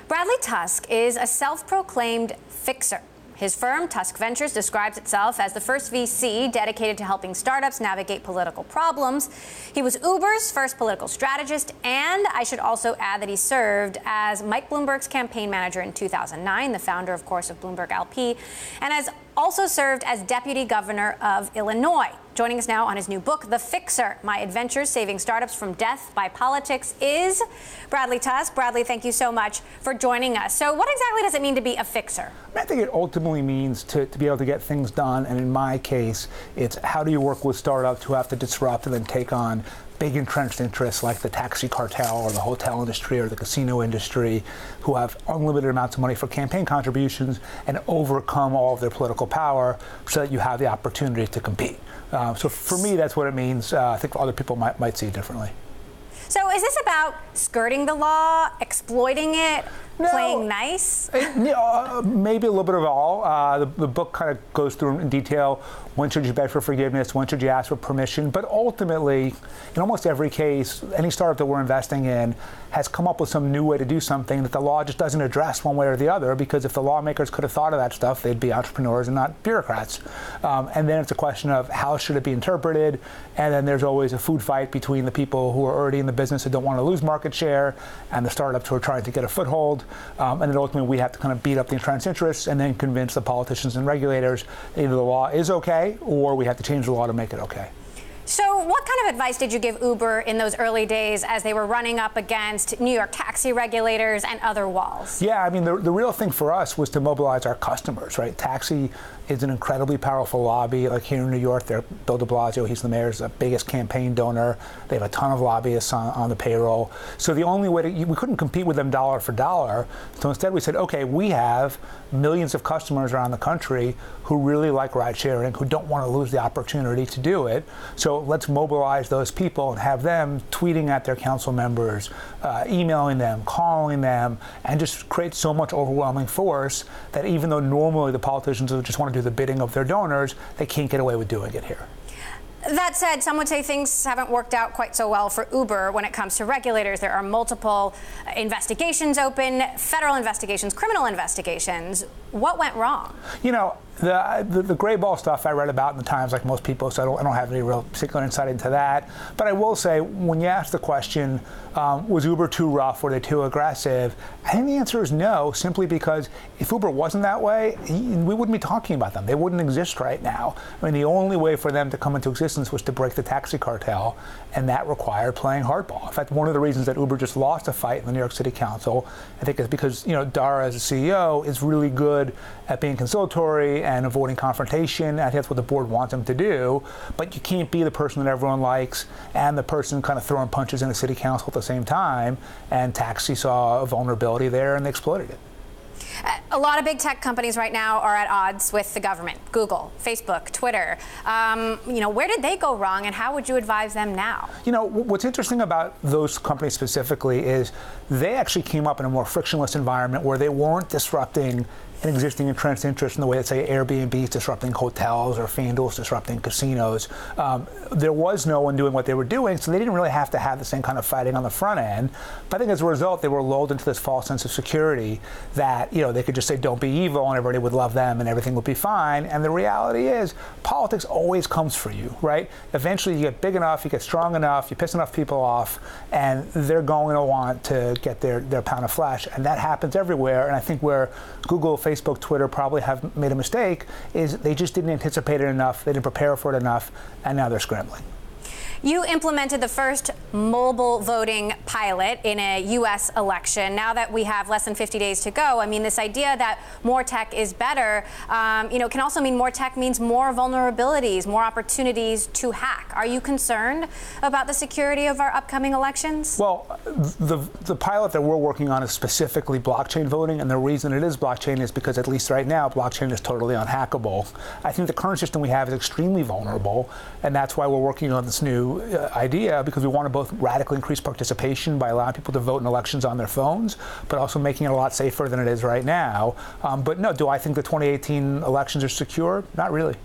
Bradley Tusk is a self-proclaimed fixer. His firm, Tusk Ventures, describes itself as the first VC dedicated to helping startups navigate political problems. He was Uber's first political strategist, and I should also add that he served as Mike Bloomberg's campaign manager in 2009, the founder, of course, of Bloomberg LP, and has also served as deputy governor of Illinois. Joining us now on his new book, The Fixer, My Adventures Saving Startups from Death by Politics, is Bradley Tusk. Bradley, thank you so much for joining us. So what exactly does it mean to be a fixer? I think it ultimately means to be able to get things done. And in my case, it's how do you work with startups who have to disrupt and then take on big entrenched interests like the taxi cartel or the hotel industry or the casino industry, who have unlimited amounts of money for campaign contributions and overcome all of their political power so that you have the opportunity to compete. So for me, that's what it means. I think other people might see it differently. So is this about skirting the law, exploiting it, playing nice? Maybe a little bit of all. The book kind of goes through in detail. When should you beg for forgiveness? When should you ask for permission? But ultimately, in almost every case, any startup that we're investing in has come up with some new way to do something that the law just doesn't address one way or the other, because if the lawmakers could have thought of that stuff, they'd be entrepreneurs and not bureaucrats. And then it's a question of how should it be interpreted, and then there's always a food fight between the people who are already in the business and don't want to lose market share and the startups who are trying to get a foothold. And then ultimately we have to kind of beat up the entrenched interests and then convince the politicians and regulators that either the law is okay or we have to change the law to make it okay. So what kind of advice did you give Uber in those early days as they were running up against New York taxi regulators and other walls? Yeah, I mean, the real thing for us was to mobilize our customers, right? Taxi is an incredibly powerful lobby. Like here in New York, Bill de Blasio, he's the mayor's biggest campaign donor. They have a ton of lobbyists on the payroll. So the only way we couldn't compete with them dollar for dollar. So instead we said, okay, we have millions of customers around the country who really like ride sharing, who don't want to lose the opportunity to do it. So let's mobilize those people and have them tweeting at their council members, emailing them, calling them, and just create so much overwhelming force that even though normally the politicians would just want to do the bidding of their donors, they can't get away with doing it here. That said, some would say things haven't worked out quite so well for Uber when it comes to regulators. There are multiple investigations open, federal investigations, criminal investigations. What went wrong? You know, the gray ball stuff I read about in the Times, like most people, so I don't have any real particular insight into that. But I will say, when you ask the question, was Uber too rough? Were they too aggressive? I think the answer is no, simply because if Uber wasn't that way, we wouldn't be talking about them. They wouldn't exist right now. I mean, the only way for them to come into existence was to break the taxi cartel, and that required playing hardball. In fact, one of the reasons that Uber just lost a fight in the New York City Council, I think, is because, you know, Dara, as a CEO, is really good at being conciliatory and avoiding confrontation. I think that's what the board wants him to do. But you can't be the person that everyone likes and the person kind of throwing punches in the city council at the same time. And Taxi saw a vulnerability there, and they exploited it. A lot of big tech companies right now are at odds with the government. Google, Facebook, Twitter. You know, where did they go wrong, and how would you advise them now? You know, what's interesting about those companies specifically is they actually came up in a more frictionless environment where they weren't disrupting an existing entrenched interest in the way that, say, Airbnb is disrupting hotels or FanDuel is disrupting casinos. There was no one doing what they were doing, so they didn't really have to have the same kind of fighting on the front end. But I think as a result, they were lulled into this false sense of security that, you know, they could just say, don't be evil, and everybody would love them and everything would be fine. And the reality is, politics always comes for you, right? Eventually you get big enough, you get strong enough, you piss enough people off, and they're going to want to get their pound of flesh. And that happens everywhere. And I think where Google, Facebook, Twitter probably have made a mistake is they just didn't anticipate it enough, they didn't prepare for it enough, and now they're scrambling. You implemented the first mobile voting pilot in a U.S. election. Now that we have less than 50 days to go, I mean, this idea that more tech is better, you know, can also mean more tech means more vulnerabilities, more opportunities to hack. Are you concerned about the security of our upcoming elections? Well, the pilot that we're working on is specifically blockchain voting, and the reason it is blockchain is because, at least right now, blockchain is totally unhackable. I think the current system we have is extremely vulnerable, and that's why we're working on this new idea, because we want to both radically increase participation by allowing people to vote in elections on their phones, but also making it a lot safer than it is right now. But no, do I think the 2018 elections are secure? Not really.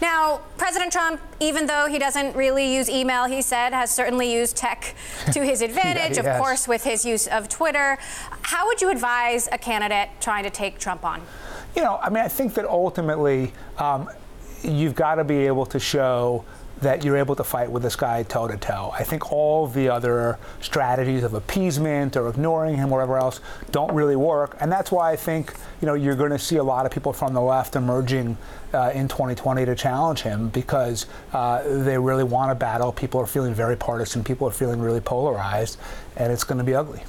Now, President Trump, even though he doesn't really use email, he said, has certainly used tech to his advantage, of course, with his use of Twitter. How would you advise a candidate trying to take Trump on? You know, I mean, I think that ultimately you've got to be able to show that you're able to fight with this guy toe-to-toe. I think all the other strategies of appeasement or ignoring him or whatever else don't really work, and that's why I think, you know, you're going to see a lot of people from the left emerging in 2020 to challenge him, because they really want to battle. People are feeling very partisan. People are feeling really polarized, and it's going to be ugly.